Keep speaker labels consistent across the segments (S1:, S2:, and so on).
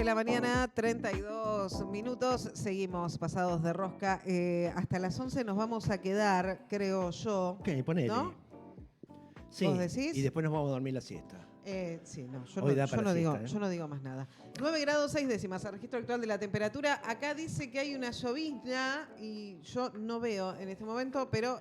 S1: la mañana, 32 minutos. Seguimos pasados de rosca. Hasta las 11 nos vamos a quedar, creo yo.
S2: Ok, ponele.
S1: ¿No?
S2: Sí,
S1: ¿Vos decís?
S2: y después nos vamos a dormir la siesta.
S1: Sí, no, yo
S2: Hoy
S1: no,
S2: da
S1: yo
S2: para
S1: no digo,
S2: siesta, ¿eh?
S1: yo no digo más nada. 9 grados 6 décimas, el registro actual de la temperatura. Acá dice que hay una llovizna y yo no veo en este momento, pero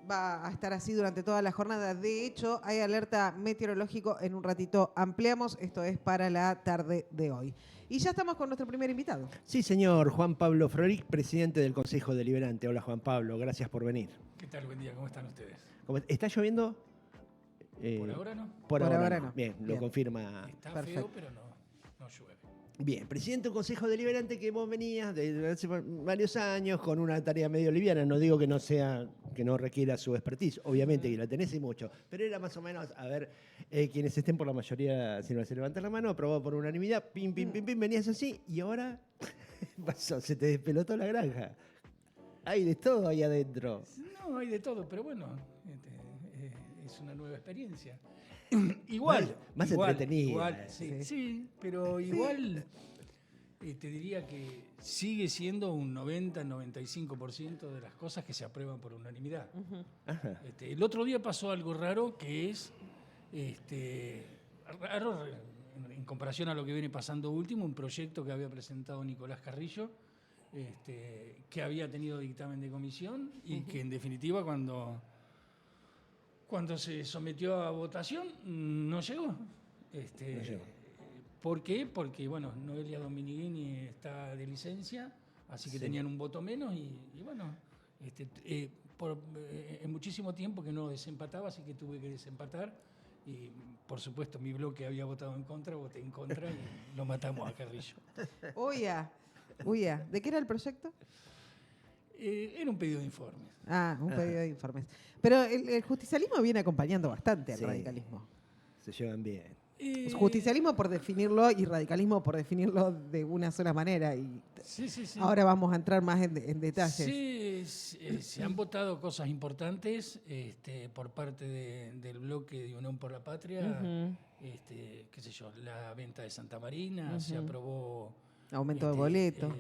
S1: va a estar así durante toda la jornada. De hecho, hay alerta meteorológico. En un ratito ampliamos. Esto es para la tarde de hoy. Y ya estamos con nuestro primer invitado.
S2: Sí, señor, Juan Pablo Floric, presidente del Consejo Deliberante. Hola, Juan Pablo, gracias por venir.
S3: ¿Qué tal? Buen día, ¿cómo están ustedes?
S2: ¿Está lloviendo?
S3: Por ahora no.
S2: Por ahora
S1: no.
S2: Bien, lo
S1: Bien.
S2: confirma.
S3: Está
S1: Perfecto.
S3: feo, pero no llueve.
S2: Bien, presidente del Consejo Deliberante, que vos venías de hace varios años con una tarea medio liviana. No digo que no requiera su expertise, obviamente que la tenés y mucho, pero era más o menos, a ver, quienes estén por la mayoría, si no se levantan la mano, aprobado por unanimidad, pim, pim, pim, pim, venías así, y ahora pasó, se te despelotó la granja. Hay de todo ahí adentro.
S3: No, hay de todo, pero bueno, es una nueva experiencia. Igual.
S2: Más
S3: igual,
S2: entretenida.
S3: Igual, sí, pero igual te diría que sigue siendo un 90-95% de las cosas que se aprueban por unanimidad.
S2: Ajá.
S3: El otro día pasó algo raro que es raro en comparación a lo que viene pasando último, un proyecto que había presentado Nicolás Carrillo, que había tenido dictamen de comisión y que en definitiva cuando se sometió a votación no llegó.
S2: No llegó.
S3: ¿Por qué? Porque bueno, Noelia Dominiguini está de licencia, así que
S2: Sí.
S3: tenían un voto menos y bueno, en muchísimo tiempo que no desempataba, así que tuve que desempatar. Y por supuesto mi bloque había votado en contra, voté en contra y lo matamos a Carrillo.
S1: Uya, ¿de qué era el proyecto?
S3: Era un pedido de informes.
S1: Un pedido de informes. Pero el justicialismo viene acompañando bastante al
S2: Sí.
S1: radicalismo.
S2: Se llevan bien.
S1: Justicialismo por definirlo y radicalismo por definirlo de una sola manera. Y
S3: Sí.
S1: ahora vamos a entrar más en detalles.
S3: Sí, se han votado cosas importantes por parte del bloque de Unión por la Patria. Qué sé yo, la venta de Santa Marina, se aprobó...
S1: Aumento de boleto,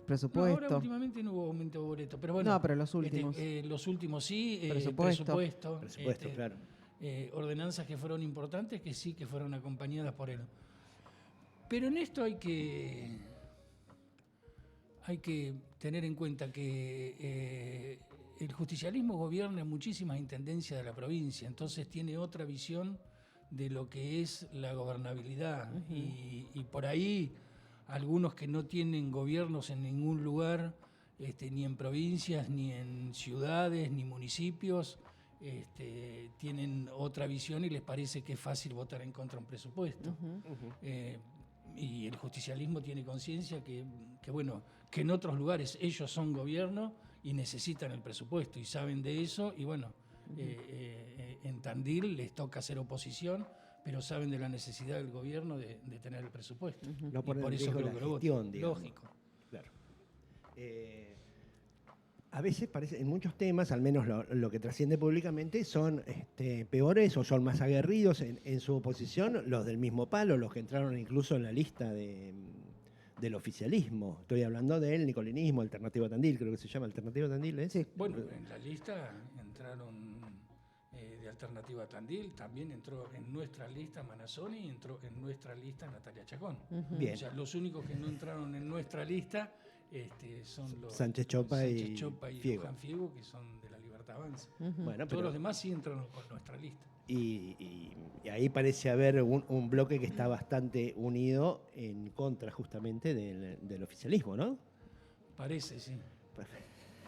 S1: presupuesto.
S3: No, ahora últimamente no hubo aumento de boleto, pero bueno.
S1: No, pero los últimos.
S3: Los últimos sí,
S1: Presupuesto.
S2: Presupuesto, claro.
S3: Ordenanzas que fueron importantes, que sí, que fueron acompañadas por él. Pero en esto hay que tener en cuenta que el justicialismo gobierna en muchísimas intendencias de la provincia, entonces tiene otra visión de lo que es la gobernabilidad. Y por ahí algunos que no tienen gobiernos en ningún lugar, ni en provincias, ni en ciudades, ni municipios, tienen otra visión y les parece que es fácil votar en contra de un presupuesto. Y el justicialismo tiene conciencia que en otros lugares ellos son gobierno y necesitan el presupuesto y saben de eso y bueno, en Tandil les toca hacer oposición, pero saben de la necesidad del gobierno de tener el presupuesto.
S2: No
S3: Y
S2: poner
S3: por
S2: en
S3: eso
S2: riesgo
S3: creo
S2: la
S3: que lo votan.
S2: gestión, digamos.
S3: Lógico.
S2: Claro. A veces parece, en muchos temas, al menos lo que trasciende públicamente, son peores o son más aguerridos en su oposición los del mismo palo, los que entraron incluso en la lista del oficialismo. Estoy hablando del nicolinismo, Alternativa Tandil, creo que se llama Alternativa Tandil, ¿es?
S1: Sí.
S3: Bueno, en la lista entraron de Alternativa Tandil, también entró en nuestra lista Manassoni y entró en nuestra lista Natalia Chacón.
S2: Bien.
S3: O sea, los únicos que no entraron en nuestra lista son los
S2: Sánchez Chopa y Fiego.
S3: Luján Fiego, que son de la Libertad Avanza.
S2: Bueno,
S3: Todos los demás sí entraron con nuestra lista.
S2: Y ahí parece haber un bloque que está bastante unido en contra justamente del oficialismo, ¿no?
S3: Parece, sí.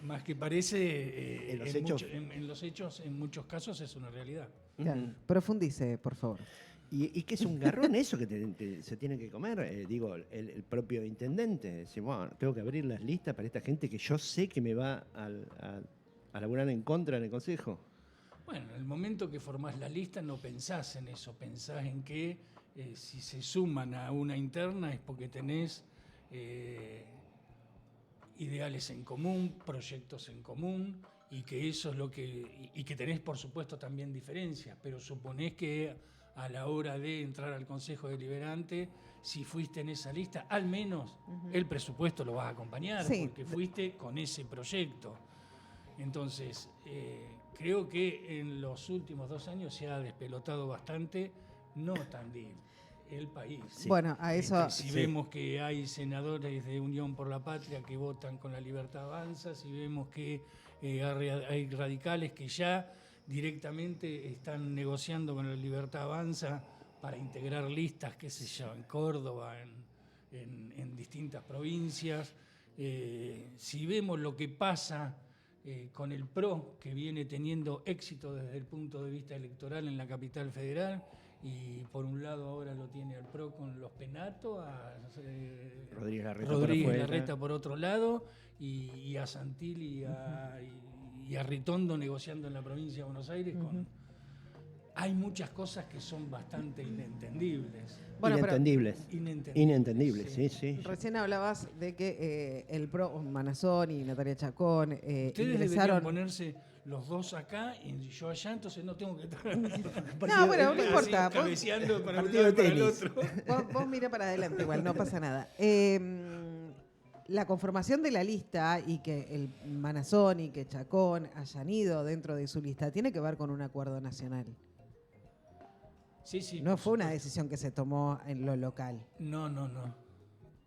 S3: Más que parece,
S2: En los hechos.
S3: en los hechos, en muchos casos es una realidad.
S1: Claro. Profundice, por favor.
S2: ¿Y qué es un garrón eso que se tiene que comer? Digo, el propio intendente. Decir, bueno, tengo que abrir las listas para esta gente que yo sé que me va a laburar en contra en el Consejo.
S3: Bueno, en el momento que formás la lista no pensás en eso, pensás en que si se suman a una interna es porque tenés ideales en común, proyectos en común, y que eso es lo que... Y que tenés, por supuesto, también diferencias, pero suponés que a la hora de entrar al Consejo Deliberante, si fuiste en esa lista, al menos el presupuesto lo vas a acompañar,
S1: Sí.
S3: porque fuiste con ese proyecto. Entonces, creo que en los últimos 2 años se ha despelotado bastante, no Tandil, el país.
S2: Sí.
S1: Bueno, a eso...
S3: Si
S2: Sí.
S3: vemos que hay senadores de Unión por la Patria que votan con La Libertad Avanza, si vemos que hay radicales que ya directamente están negociando con La Libertad Avanza para integrar listas, qué sé yo, en Córdoba, en distintas provincias. Si vemos lo que pasa con el PRO, que viene teniendo éxito desde el punto de vista electoral en la capital federal, y por un lado ahora lo tiene al PRO con los Penato, a
S2: Rodríguez Larreta
S3: Rodríguez
S2: por afuera.
S3: Larreta por otro lado, y a Santilli y a Ritondo negociando en la provincia de Buenos Aires. Hay muchas cosas que son bastante inentendibles.
S1: Bueno, pero
S2: Inentendibles, sí.
S1: recién hablabas de que el PRO, Manazón y Natalia Chacón
S3: Ustedes deberían
S1: ingresaron...
S3: ponerse los dos acá y yo allá, entonces no tengo que estar
S1: No, bueno, no importa.
S3: así, cabeceando para un
S2: partido
S3: lado y
S2: de
S3: para el
S2: tenis.
S3: otro.
S1: Vos mira para adelante, igual, no pasa nada. La conformación de la lista y que el Manazón y que Chacón hayan ido dentro de su lista tiene que ver con un acuerdo nacional.
S3: Sí, sí,
S1: No
S3: por
S1: fue una
S3: supuesto.
S1: decisión que se tomó en lo local.
S3: No.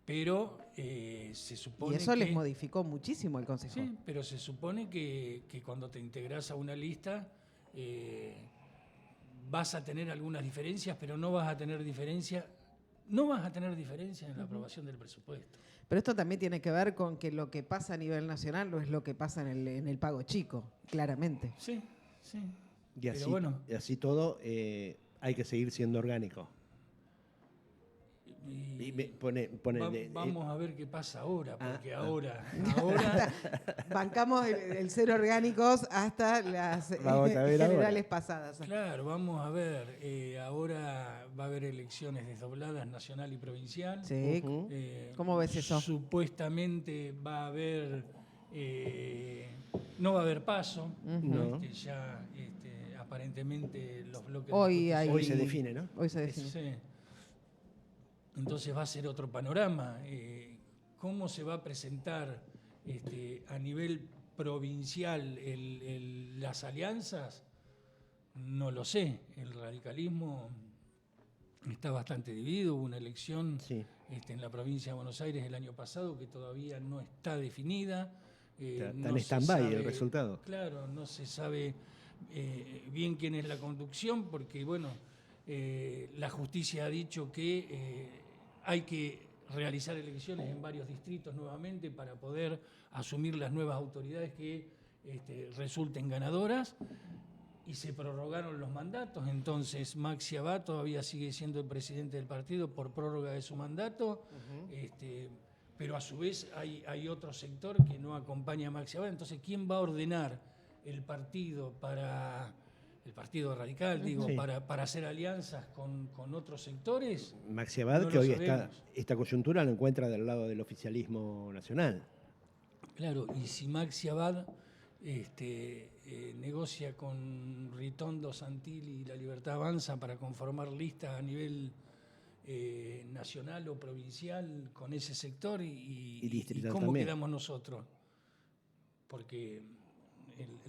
S3: Pero se supone
S1: Y eso
S3: que...
S1: les modificó muchísimo el Consejo.
S3: Sí, pero se supone que cuando te integras a una lista vas a tener algunas diferencias, pero no vas a tener diferencias en la aprobación del presupuesto.
S1: Pero esto también tiene que ver con que lo que pasa a nivel nacional no es lo que pasa en el pago chico, claramente.
S3: Sí.
S2: Y así,
S3: Pero bueno.
S2: y así todo, hay que seguir siendo orgánico.
S3: Y vamos a ver qué pasa ahora, porque ahora
S1: Bancamos el ser orgánicos hasta las
S2: Vamos a ver
S1: generales pasadas.
S3: claro, vamos a ver, ahora va a haber elecciones desdobladas nacional y provincial.
S1: Sí. ¿Cómo ves eso?
S3: Supuestamente va a haber, no va a haber paso,
S2: No.
S3: ya aparentemente los bloques
S1: Hoy
S3: de
S1: hay-
S2: Hoy se define, ¿no?
S1: Hoy se define.
S3: Sí. Entonces va a ser otro panorama. ¿Cómo se va a presentar a nivel provincial las alianzas? No lo sé. El radicalismo está bastante dividido. Hubo una elección
S2: Sí.
S3: en la provincia de Buenos Aires el año pasado que todavía no está definida.
S2: Está
S3: No
S2: en
S3: se
S2: stand-by el
S3: sabe-
S2: resultado.
S3: Claro, no se sabe bien quién es la conducción, porque bueno, la justicia ha dicho que hay que realizar elecciones en varios distritos nuevamente para poder asumir las nuevas autoridades que resulten ganadoras, y se prorrogaron los mandatos. Entonces Maxi Abad todavía sigue siendo el presidente del partido por prórroga de su mandato. Pero a su vez hay otro sector que no acompaña a Maxi Abad. Entonces, ¿quién va a ordenar el partido radical,
S2: Sí.
S3: para hacer alianzas con otros sectores?
S2: Maxi Abad,
S3: No
S2: que
S3: lo
S2: hoy
S3: sabemos.
S2: esta coyuntura lo encuentra del lado del oficialismo nacional.
S3: Claro, y si Maxi Abad negocia con Ritondo, Santilli y La Libertad Avanza para conformar listas a nivel nacional o provincial con ese sector,
S2: Y
S3: y
S2: distrital
S3: cómo
S2: también.
S3: quedamos nosotros. Porque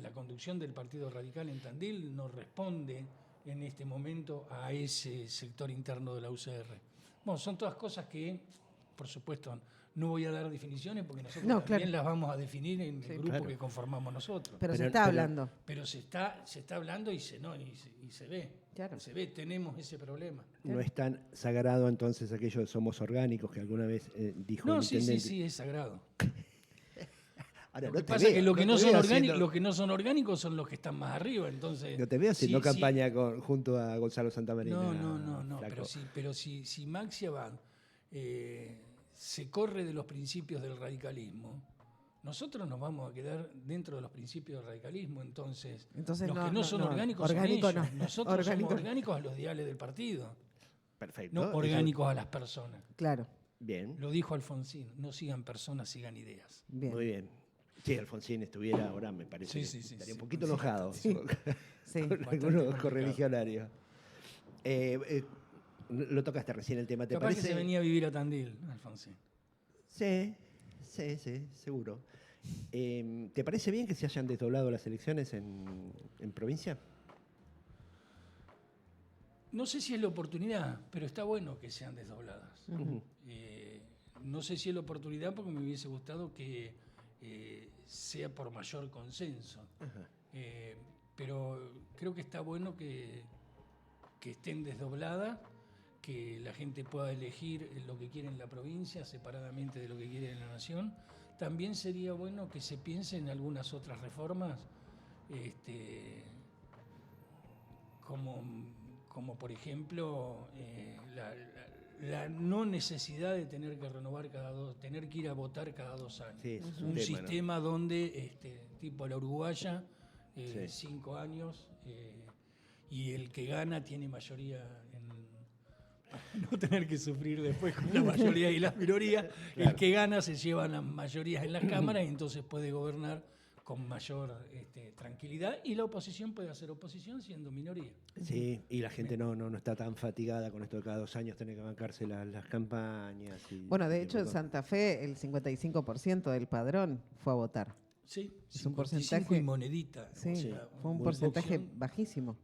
S3: la conducción del Partido Radical en Tandil no responde en este momento a ese sector interno de la UCR. Bueno, son todas cosas que, por supuesto, no voy a dar definiciones porque nosotros
S1: No,
S3: también
S1: claro.
S3: las vamos a definir en el grupo
S2: Claro.
S3: que conformamos nosotros.
S1: Pero se
S2: Pero-
S1: está
S2: pero-
S1: hablando.
S3: Pero se está hablando y se ve.
S1: Claro.
S3: Se ve, tenemos ese problema.
S2: No es tan sagrado entonces aquello de somos orgánicos que alguna vez dijo
S3: No,
S2: el
S3: sí,
S2: intendente.
S3: sí, es sagrado.
S2: Ahora,
S3: Lo
S2: no
S3: que
S2: te
S3: pasa es
S2: veo-
S3: que los que
S2: no
S3: no
S2: te
S3: son
S2: veo
S3: orgánicos,
S2: haciendo-
S3: los que no son orgánicos son los que están más arriba. Entonces,
S2: No te veo haciendo
S3: sí,
S2: campaña junto a Gonzalo Santamarina.
S3: No,
S2: flaco.
S3: pero si Maxi Abad se corre de los principios del radicalismo, nosotros nos vamos a quedar dentro de los principios del radicalismo. Entonces los
S1: no,
S3: que no son orgánicos
S1: orgánico
S3: son ellos.
S1: no.
S3: Nosotros
S1: Orgánico
S3: somos
S1: no.
S3: orgánicos a los ideales del partido,
S2: Perfecto.
S3: no
S2: eso-
S3: orgánicos a las personas.
S1: Claro,
S2: Bien,
S3: Lo dijo Alfonsín, no sigan personas, sigan ideas.
S1: bien.
S2: muy bien. Si Alfonsín estuviera ahora, me parece
S3: Sí,
S2: que
S3: sí,
S2: estaría
S3: sí,
S2: un poquito
S3: sí.
S2: enojado
S1: Sí.
S2: con
S1: Sí.
S3: Bastante
S2: algunos
S3: complicado.
S2: correligionarios. Lo tocaste recién el tema, ¿te
S3: Capaz
S2: parece?
S3: que se venía a vivir a Tandil, Alfonsín.
S2: Sí, seguro. ¿Te parece bien que se hayan desdoblado las elecciones en provincia?
S3: No sé si es la oportunidad, pero está bueno que sean desdobladas.
S2: Ujú.
S3: No sé si es la oportunidad porque me hubiese gustado que sea por mayor consenso.
S2: Ajá.
S3: Pero creo que está bueno que estén desdobladas, que la gente pueda elegir lo que quiere en la provincia separadamente de lo que quiere en la nación. También sería bueno que se piense en algunas otras reformas, como por ejemplo la no necesidad de tener que renovar tener que ir a votar cada 2 años.
S2: Sí, eso es
S3: Un
S2: tema, ¿no?
S3: sistema donde, tipo la uruguaya,
S2: Sí.
S3: 5 años, y el que gana tiene mayoría no tener que sufrir después con la mayoría y las minorías.
S2: Claro.
S3: El que gana se lleva las mayorías en las cámaras y entonces puede gobernar con mayor tranquilidad, y la oposición puede hacer oposición siendo minoría.
S2: Sí, y la gente no está tan fatigada con esto de cada 2 años tener que bancarse las campañas.
S1: Bueno, de
S2: y
S1: hecho, en
S2: todo.
S1: Santa Fe el 55% del padrón fue a votar.
S3: Sí,
S1: Es un
S3: 55
S1: porcentaje-
S3: y monedita.
S1: Sí,
S3: O sea,
S1: fue un
S3: muy
S1: porcentaje
S3: poco.
S1: bajísimo.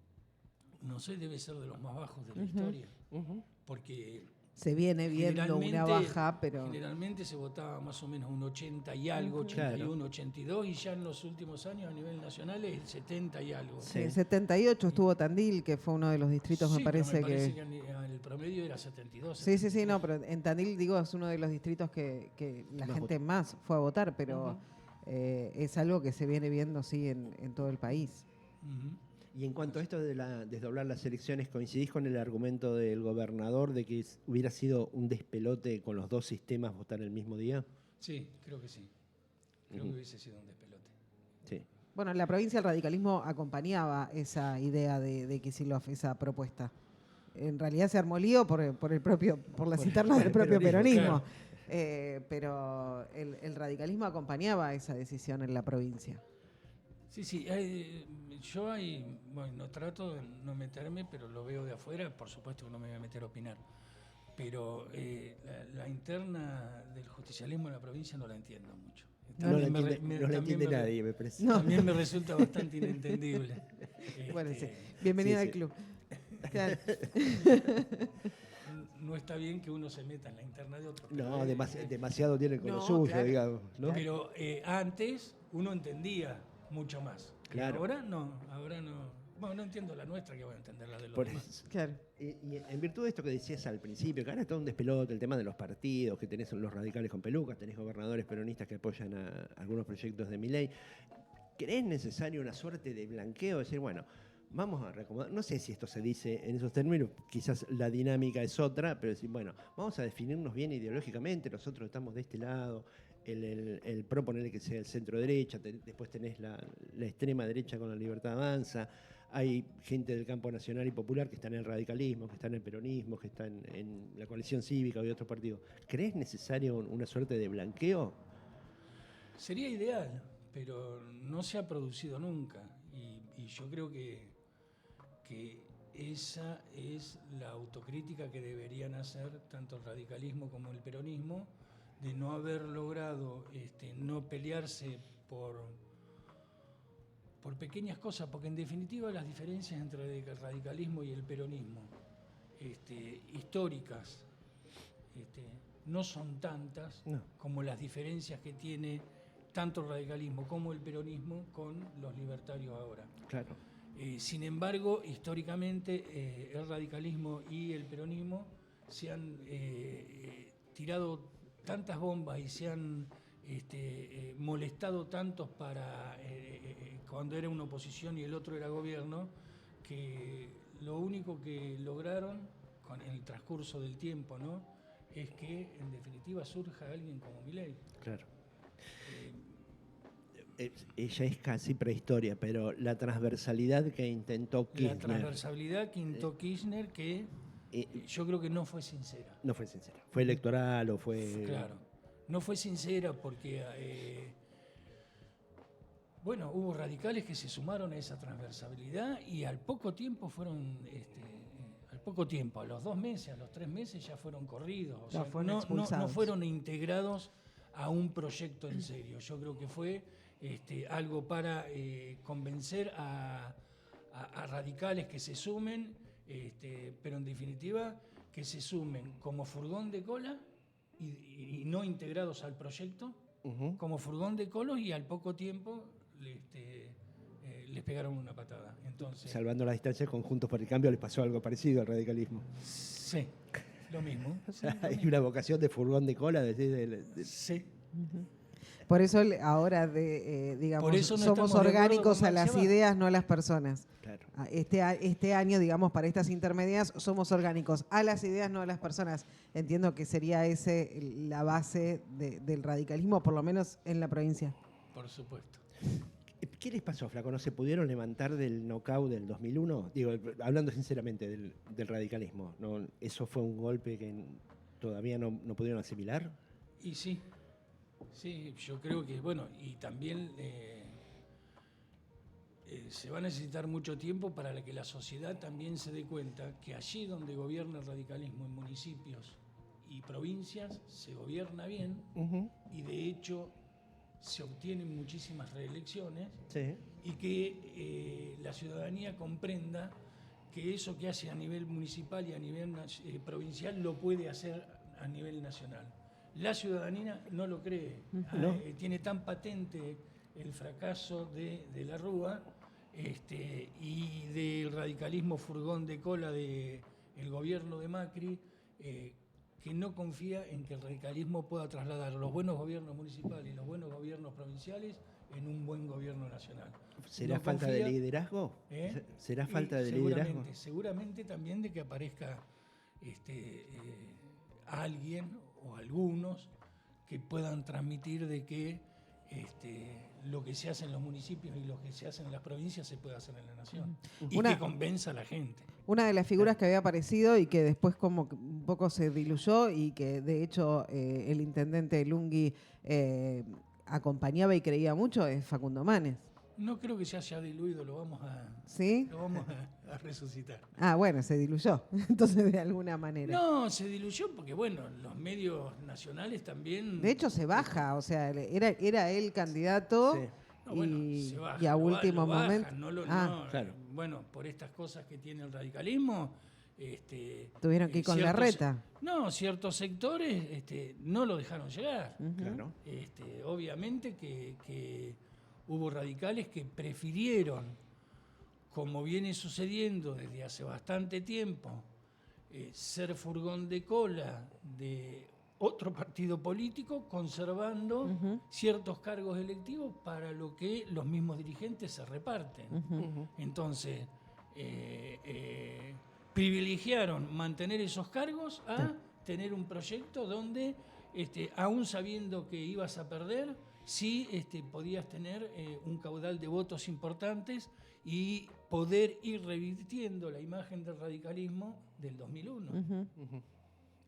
S3: No sé, debe ser de los más bajos de la
S1: Ujú.
S3: historia.
S2: Ujú.
S3: Porque
S1: Se viene viendo una baja, pero
S3: generalmente se votaba más o menos un 80 y algo,
S1: Ujú.
S3: 81,
S2: Claro.
S3: 82, y ya en los últimos años a nivel nacional es el 70 y algo.
S1: sí, el 78 estuvo Tandil, que fue uno de los distritos,
S3: Sí,
S1: me
S3: pero
S1: parece que...
S3: el promedio era 72.
S1: Sí,
S3: 73.
S1: no, pero en Tandil, digo, es uno de los distritos que la
S2: Más
S1: gente
S2: votó.
S1: más fue a votar, pero
S2: Ujú.
S1: es algo que se viene viendo, sí, en todo el país.
S3: Ujú.
S2: Y en cuanto a esto de desdoblar las elecciones, ¿coincidís con el argumento del gobernador de que hubiera sido un despelote con los dos sistemas votar el mismo día?
S3: Sí, creo que sí. Creo
S2: Ujú.
S3: que hubiese sido un despelote.
S2: Sí.
S1: Bueno, en la provincia el radicalismo acompañaba esa idea de Kicillof, esa propuesta. En realidad se armó lío por las internas del propio peronismo.
S3: claro.
S1: Pero el radicalismo acompañaba esa decisión en la provincia.
S3: Sí, yo no trato de no meterme, pero lo veo de afuera, por supuesto que no me voy a meter a opinar. Pero la interna del justicialismo en la provincia no la entiendo mucho.
S2: No la
S3: También
S2: entiende nadie, me parece.
S1: No.
S3: También me resulta bastante inentendible.
S1: Bueno, sí.
S3: Este,
S1: Bienvenida
S2: sí,
S1: al
S2: sí.
S1: club. Claro.
S3: No está bien que uno se meta en la interna de otro.
S2: No,
S3: pero,
S2: demasiado tiene con lo
S1: No,
S2: suyo,
S1: claro.
S2: digamos. ¿no?
S3: Pero antes uno entendía mucho más.
S2: Claro.
S3: Y ahora no. Bueno, no entiendo la nuestra, que voy a entender la de los
S2: Por
S3: demás.
S2: eso.
S1: Claro.
S2: Y en virtud de esto que decías al principio, que ahora es todo un despelote, el tema de los partidos, que tenés los radicales con pelucas, tenés gobernadores peronistas que apoyan a algunos proyectos de Milei, ¿crees necesario una suerte de blanqueo? Decir, bueno, vamos a recomendar, no sé si esto se dice en esos términos, quizás la dinámica es otra, pero decir, bueno, vamos a definirnos bien ideológicamente, nosotros estamos de este lado, el proponerle que sea el centro derecha, después tenés la extrema derecha con la Libertad Avanza, hay gente del campo nacional y popular que está en el radicalismo, que está en el peronismo, que está en la coalición cívica y otros partidos. ¿Crees necesario una suerte de blanqueo?
S3: Sería ideal, pero no se ha producido nunca. Y yo creo que esa es la autocrítica que deberían hacer tanto el radicalismo como el peronismo, de no haber logrado no pelearse por pequeñas cosas, porque en definitiva las diferencias entre el radicalismo y el peronismo, históricas, no son tantas
S2: No.
S3: como las diferencias que tiene tanto el radicalismo como el peronismo con los libertarios ahora.
S2: Claro.
S3: Sin embargo, históricamente el radicalismo y el peronismo se han tirado tantas bombas y se han molestado tantos para cuando era una oposición y el otro era gobierno, que lo único que lograron con el transcurso del tiempo, ¿no?, es que en definitiva surja alguien como Milei.
S2: Claro. Ella es casi prehistoria, pero la transversalidad que intentó Kirchner.
S3: La transversalidad que intentó Kirchner, que yo creo que no fue sincera.
S2: No fue sincera. ¿Fue electoral o fue...?
S3: Claro, no fue sincera porque, hubo radicales que se sumaron a esa transversalidad y al poco tiempo fueron poco tiempo, a los 2 meses, a los 3 meses ya fueron corridos. O
S1: Ya
S3: sea,
S1: fueron
S3: no
S1: expulsados.
S3: fueron integrados a un proyecto en serio. Yo creo que fue algo para convencer a radicales que se sumen, pero en definitiva que se sumen como furgón de cola y no integrados al proyecto, como furgón de cola, y al poco tiempo les pegaron una patada. Entonces,
S2: Salvando las distancias con Juntos por el Cambio les pasó algo parecido al radicalismo.
S3: sí, lo mismo. Sí, lo
S2: Hay
S3: mismo.
S2: una vocación de furgón de cola.
S3: Sí.
S1: Por eso ahora, digamos,
S3: Por eso no
S1: somos
S3: estamos de acuerdo
S1: orgánicos
S3: con
S1: a las
S3: Maxi Abad.
S1: ideas, no a las personas.
S2: Claro.
S1: Este año, digamos, para estas intermedias, somos orgánicos a las ideas, no a las personas. Entiendo que sería ese la base del radicalismo, por lo menos en la provincia.
S3: Por supuesto.
S2: ¿Qué les pasó, Flaco? ¿No se pudieron levantar del knockout del 2001? Digo, hablando sinceramente del radicalismo, ¿no? ¿Eso fue un golpe que todavía no pudieron asimilar?
S3: Y sí, yo creo que, bueno, y también se va a necesitar mucho tiempo para que la sociedad también se dé cuenta que allí donde gobierna el radicalismo, en municipios y provincias, se gobierna bien y de hecho se obtienen muchísimas reelecciones,
S2: Sí.
S3: y que la ciudadanía comprenda que eso que hace a nivel municipal y a nivel provincial lo puede hacer a nivel nacional. La ciudadanía no lo cree.
S2: ¿No?
S3: Tiene tan patente el fracaso de la Rúa y del radicalismo furgón de cola del gobierno de Macri, que no confía en que el radicalismo pueda trasladar los buenos gobiernos municipales y los buenos gobiernos provinciales en un buen gobierno nacional.
S2: ¿Será
S3: No
S2: falta
S3: confía,
S2: de liderazgo? ¿Será
S3: y
S2: falta de liderazgo?
S3: seguramente también de que aparezca alguien o algunos que puedan transmitir de que lo que se hace en los municipios y lo que se hace en las provincias se puede hacer en la nación. Y que convenza a la gente.
S1: Una de las figuras que había aparecido y que después como que un poco se diluyó y que de hecho el intendente Lungui acompañaba y creía mucho es Facundo Manes.
S3: No creo que se haya diluido, lo vamos
S1: ¿Sí?
S3: a resucitar.
S1: Ah, bueno, se diluyó, entonces de alguna manera.
S3: No, se diluyó porque, bueno, los medios nacionales también...
S1: De hecho se baja, o sea, era él candidato
S2: Sí.
S3: No, bueno,
S1: y,
S3: se baja,
S1: y a
S3: lo
S1: último
S3: baja,
S1: momento...
S2: claro.
S3: Bueno, por estas cosas que tiene el radicalismo...
S1: tuvieron que ir con la reta.
S3: No, ciertos sectores no lo dejaron llegar.
S2: Claro.
S3: Obviamente que hubo radicales que prefirieron, como viene sucediendo desde hace bastante tiempo, ser furgón de cola de otro partido político, conservando ciertos cargos electivos para lo que los mismos dirigentes se reparten. Entonces, privilegiaron mantener esos cargos a tener un proyecto donde, aún sabiendo que ibas a perder, sí podías tener un caudal de votos importantes y poder ir revirtiendo la imagen del radicalismo del 2001.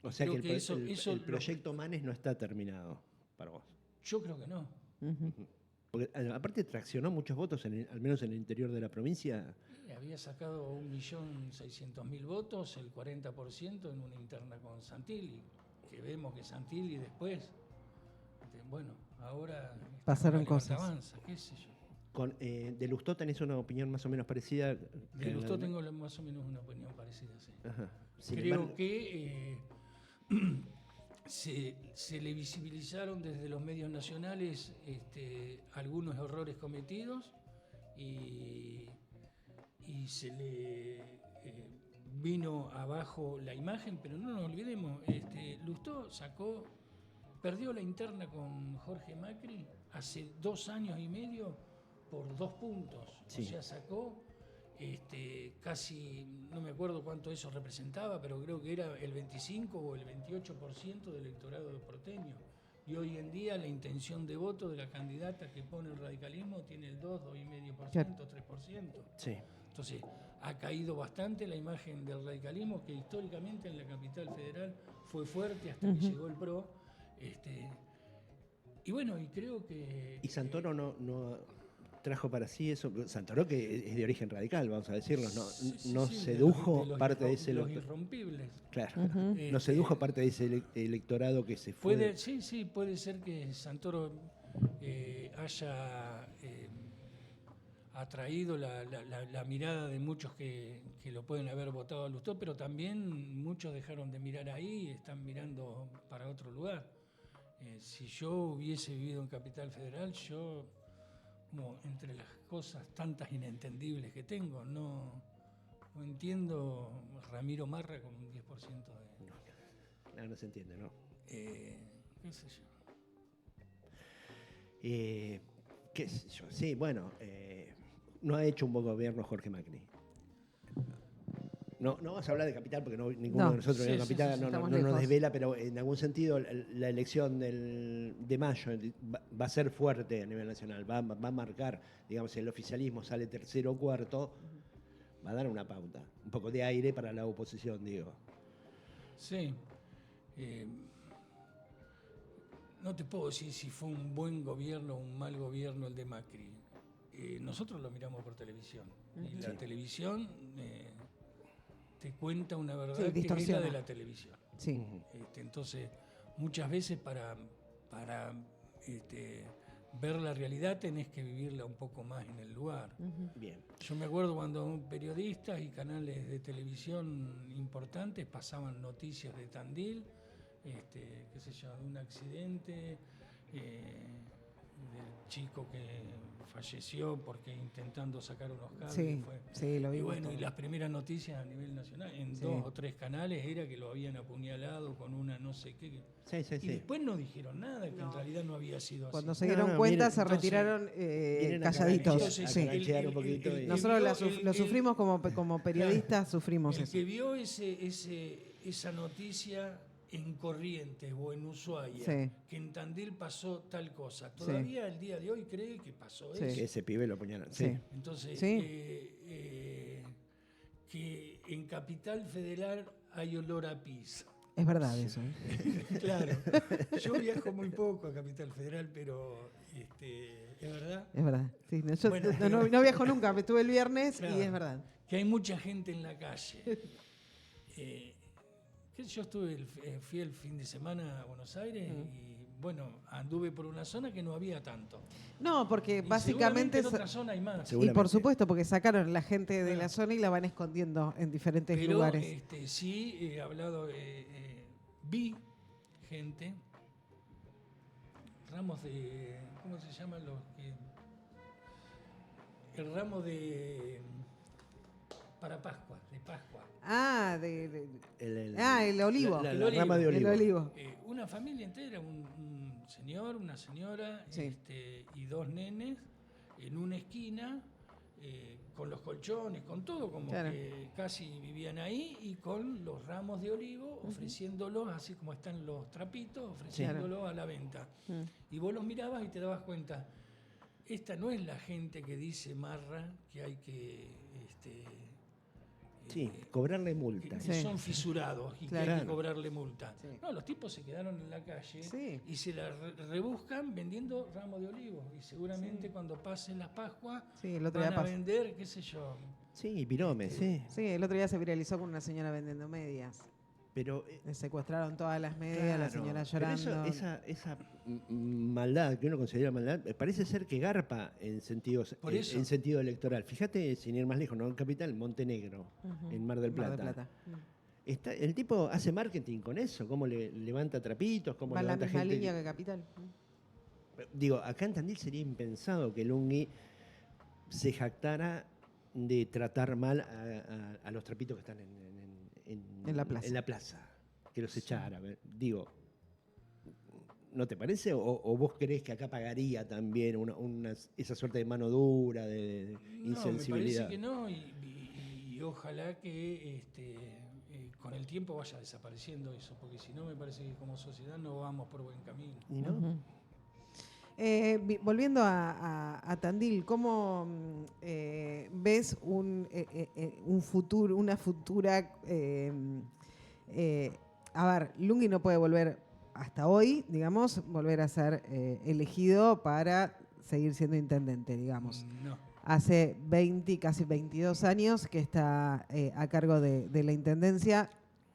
S2: O sea
S3: Creo
S2: que el proyecto Manes no está terminado para vos.
S3: Yo creo que no.
S2: Porque aparte traccionó muchos votos, al menos en el interior de la provincia.
S3: Había sacado 1.600.000 votos, el 40% en una interna con Santilli, que vemos que Santilli después, bueno, ahora
S1: pasaron
S3: está
S1: cosas.
S3: Avanza, qué sé yo.
S2: De Lustó tenés una opinión más o menos parecida.
S3: De Lustó tengo más o menos una opinión parecida, sí.
S2: Ajá. Sin
S3: Creo
S2: embargo,
S3: que se le visibilizaron desde los medios nacionales algunos errores cometidos y se le vino abajo la imagen, pero no nos olvidemos, Lustó perdió la interna con Jorge Macri hace 2 años y medio por 2 puntos.
S2: Sí.
S3: O sea, sacó casi, no me acuerdo cuánto eso representaba, pero creo que era el 25 o el 28% del electorado porteño. Y hoy en día la intención de voto de la candidata que pone el radicalismo tiene el 2, 2,5%, 3%.
S2: sí.
S3: Entonces, ha caído bastante la imagen del radicalismo, que históricamente en la capital federal fue fuerte hasta que llegó el PRO. Y bueno, y creo que...
S2: ¿Y Santoro no trajo para sí eso. Santoro, que es de origen radical, vamos a decirlo,
S3: Sí,
S2: no
S3: sí,
S2: sedujo
S3: de los
S2: parte de ese
S3: los
S2: electorado.
S3: irrompibles.
S2: Claro, no
S3: Este,
S2: sedujo parte de ese electorado que se fue.
S3: Sí, puede ser que Santoro haya atraído la mirada de muchos que lo pueden haber votado a Lustó, pero también muchos dejaron de mirar ahí y están mirando para otro lugar. Si yo hubiese vivido en Capital Federal, yo, como entre las cosas tantas inentendibles que tengo, no entiendo Ramiro Marra con un 10% de...
S2: No se entiende, ¿no?
S3: qué sé yo.
S2: ¿Qué sé yo? Sí, bueno, no ha hecho un buen gobierno Jorge Macri. No vamos a hablar de Capital porque ninguno de nosotros vive en Capital, no
S1: estamos
S2: nos
S1: lejos.
S2: desvela, pero en algún sentido la elección de mayo va a ser fuerte a nivel nacional, va a marcar, digamos, si el oficialismo sale tercero o cuarto, va a dar una pauta, un poco de aire para la oposición, digo.
S3: Sí. No te puedo decir si fue un buen gobierno o un mal gobierno el de Macri. Nosotros lo miramos por televisión. Y la televisión te cuenta una verdad que es la de la televisión.
S1: Sí.
S3: Entonces, muchas veces para ver la realidad tenés que vivirla un poco más en el lugar.
S2: Bien.
S3: Yo me acuerdo cuando periodistas y canales de televisión importantes pasaban noticias de Tandil, qué sé yo, de un accidente, del chico que falleció porque intentando sacar unos cables.
S1: Sí, lo
S3: y
S1: vimos.
S3: bueno, y las primeras noticias a nivel nacional, en 2 o 3 canales, era que lo habían apuñalado con una no sé qué. Y después no dijeron nada, que en realidad no había sido
S1: Cuando
S3: así.
S1: se dieron cuenta, se
S3: entonces,
S1: retiraron
S2: vienen a
S1: calladitos.
S3: Entonces,
S1: Sí.
S2: caranchear un poquito y-
S1: Nosotros lo sufrimos como periodistas, sufrimos
S3: el
S1: eso.
S3: que vio esa noticia en Corrientes o en Ushuaia,
S1: Sí.
S3: que en Tandil pasó tal cosa, todavía el día de hoy cree que pasó
S1: Sí.
S3: eso.
S2: Que ese pibe lo apuñalaron.
S1: Sí.
S2: Sí.
S3: Entonces,
S1: Sí.
S3: que en Capital Federal hay olor a pis.
S1: Es verdad eso. ¿eh?
S3: Claro, yo viajo muy poco a Capital Federal, pero es verdad
S1: Es verdad. Sí, yo
S3: Bueno,
S1: no viajo nunca, me estuve el viernes
S3: Claro.
S1: y es verdad.
S3: que hay mucha gente en la calle. Yo fui el fin de semana a Buenos Aires y bueno, anduve por una zona que no había tanto.
S1: No, porque
S3: Y
S1: básicamente...
S3: seguramente en otra zona hay más.
S1: Y
S2: Seguramente.
S1: por supuesto, porque sacaron la gente de
S3: Claro.
S1: la zona y la van escondiendo en diferentes
S3: Pero
S1: lugares.
S3: sí he hablado, vi gente, ramos de, ¿cómo se llaman los que? El ramo de para Pascua, de Pascua.
S1: Ah, el olivo.
S2: La
S3: El olivo.
S2: rama de olivo.
S1: El olivo.
S3: Una familia entera, un señor, una señora,
S1: Sí.
S3: y 2 nenes en una esquina, con los colchones, con todo, como
S1: Claro.
S3: que casi vivían ahí, y con los ramos de olivo, ofreciéndolos, así como están los trapitos, ofreciéndolos a la venta. Y vos los mirabas y te dabas cuenta, esta no es la gente que dice Marra que hay que...
S2: Sí, cobrarle multa.
S1: Sí.
S3: son fisurados y que hay
S2: Claro.
S3: que cobrarle multa.
S1: Sí.
S3: No, los tipos se quedaron en la calle
S1: Sí.
S3: y se la rebuscan vendiendo ramos de olivo. Y seguramente cuando pasen las Pascuas
S1: Sí, el otro
S3: van
S1: día
S3: a
S1: pasó.
S3: vender, qué sé yo.
S2: Sí, pirome, sí.
S1: Sí, el otro día se viralizó con una señora vendiendo medias.
S2: Pero
S1: Le secuestraron todas las medias, la
S2: claro,
S1: señora
S2: pero
S1: llorando.
S2: esa maldad que uno considera maldad, parece ser que garpa en sentido electoral. Fíjate, sin ir más lejos, ¿no? En Capital, Montenegro, en Mar del Plata. El tipo hace marketing con eso, cómo le levanta trapitos, cómo
S1: Va en la
S2: levanta
S1: misma
S2: gente.
S1: línea que Capital.
S2: Digo, acá en Tandil sería impensado que Lunghi se jactara de tratar mal a los trapitos que están
S1: En la plaza.
S2: En la plaza, que los echara. Digo, ¿no te parece? ¿O vos crees que acá pagaría también esa suerte de mano dura, de insensibilidad?
S3: No, me parece que no, y ojalá que con el tiempo vaya desapareciendo eso, porque si no me parece que como sociedad no vamos por buen camino.
S2: ¿Y no?
S1: Volviendo a Tandil, ¿cómo ves un futuro, una futura... a ver, Lunghi no puede volver hasta hoy, digamos, volver a ser elegido para seguir siendo intendente, digamos.
S3: No.
S1: Hace 20, casi 22 años que está a cargo de la intendencia.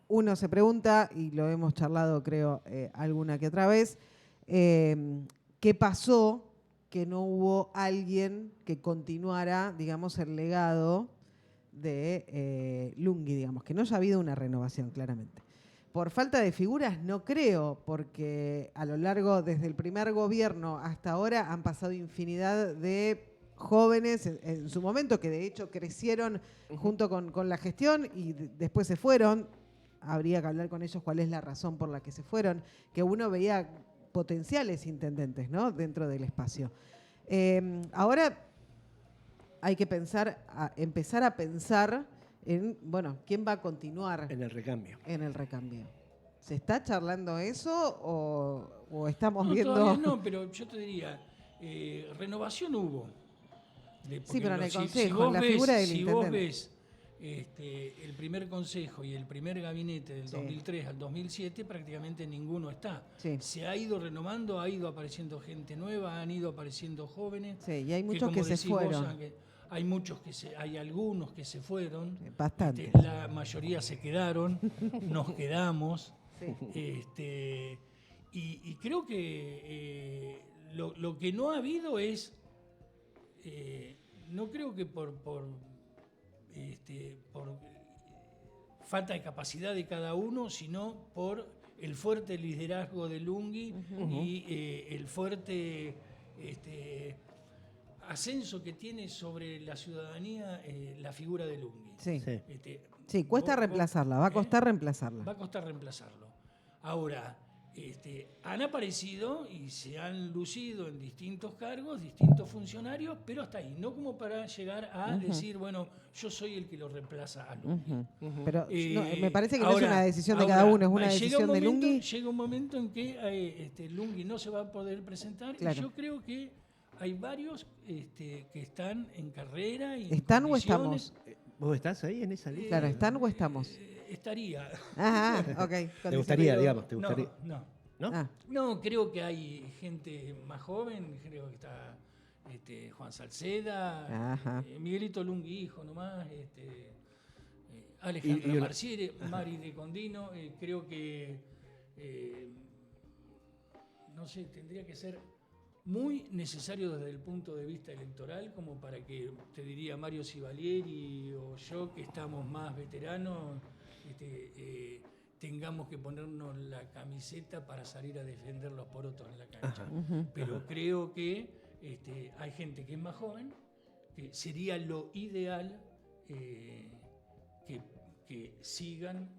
S1: Uno se pregunta, y lo hemos charlado creo alguna que otra vez, ¿qué pasó que no hubo alguien que continuara, digamos, el legado de Lunghi, digamos, que no haya habido una renovación, claramente? Por falta de figuras no creo, porque a lo largo, desde el primer gobierno hasta ahora, han pasado infinidad de jóvenes en su momento, que de hecho crecieron junto con la gestión y después se fueron. Habría que hablar con ellos cuál es la razón por la que se fueron, que uno veía potenciales intendentes, ¿no?, dentro del espacio. Ahora hay que empezar a pensar en, bueno, ¿quién va a continuar
S2: En el recambio.
S1: en el recambio? ¿Se está charlando eso o estamos
S3: No,
S1: viendo...?
S3: todavía no, pero yo te diría, renovación hubo.
S1: Sí, pero en el
S3: si
S1: consejo,
S3: vos
S1: en la
S3: ves,
S1: figura del
S3: si vos
S1: intendente.
S3: ves el primer consejo y el primer gabinete del
S1: Sí.
S3: 2003 al 2007, prácticamente ninguno está.
S1: Sí.
S3: Se ha ido renovando, ha ido apareciendo gente nueva, han ido apareciendo jóvenes.
S1: Sí, y hay muchos
S3: como
S1: que se
S3: decís vos,
S1: fueron.
S3: hay algunos que se fueron.
S1: Bastante.
S3: La mayoría se quedaron, nos quedamos.
S1: Sí.
S3: Y creo que lo que no ha habido es, no creo que por falta de capacidad de cada uno, sino por el fuerte liderazgo de Lunghi y el fuerte ascenso que tiene sobre la ciudadanía la figura de Lunghi.
S1: Sí.
S2: Sí.
S1: Sí, cuesta reemplazarla, va a costar reemplazarla.
S3: Va a costar reemplazarlo. Ahora, han aparecido y se han lucido en distintos cargos, distintos funcionarios, pero hasta ahí, no como para llegar a decir, bueno, yo soy el que lo reemplaza a Lunghi.
S1: Pero no, me parece que no
S3: Ahora-
S1: es una decisión de cada
S3: ahora,
S1: uno, es una
S3: llega
S1: decisión
S3: un
S1: de
S3: momento-
S1: Lunghi.
S3: Llega un momento en que Lunghi no se va a poder presentar,
S1: Claro.
S3: y yo creo que hay varios que están en carrera. Y en
S1: ¿Están o
S3: condiciones.
S1: estamos?
S2: ¿Vos estás ahí en esa lista?
S1: Claro, ¿están o estamos?
S3: Estaría.
S1: Ajá, ok.
S2: ¿Te gustaría,
S3: Pero
S2: digamos? ¿Te gustaría?
S3: No.
S2: ¿No?
S1: Ah,
S3: No, creo que hay gente más joven, creo que está Juan Salceda,
S1: Ajá.
S3: Miguelito Lunghi, hijo nomás, Alejandra
S2: Y una-
S3: Marciere, Mari de Condino, creo que, no sé, tendría que ser muy necesario desde el punto de vista electoral, como para que, te diría, Mario Sivalieri o yo, que estamos más veteranos, tengamos que ponernos la camiseta para salir a defender los porotos en la cancha. Pero creo que hay gente que es más joven, que sería lo ideal que sigan